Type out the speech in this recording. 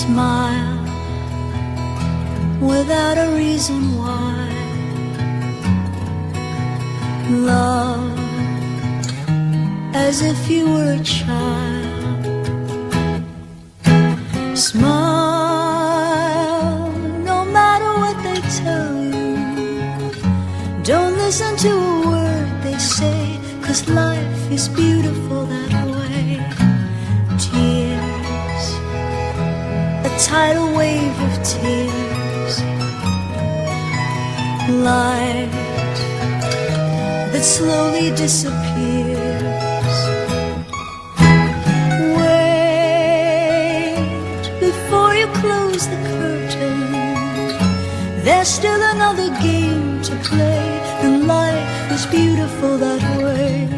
Smile without a reason why. Love as if you were a child. Smile no matter what they tell you. Don't listen to a word they say, 'cause life is beautiful that way. Tears, a tidal wave of tears. Light that slowly disappears. Wait before you close the curtain. There's still another game to play, and life is beautiful that way.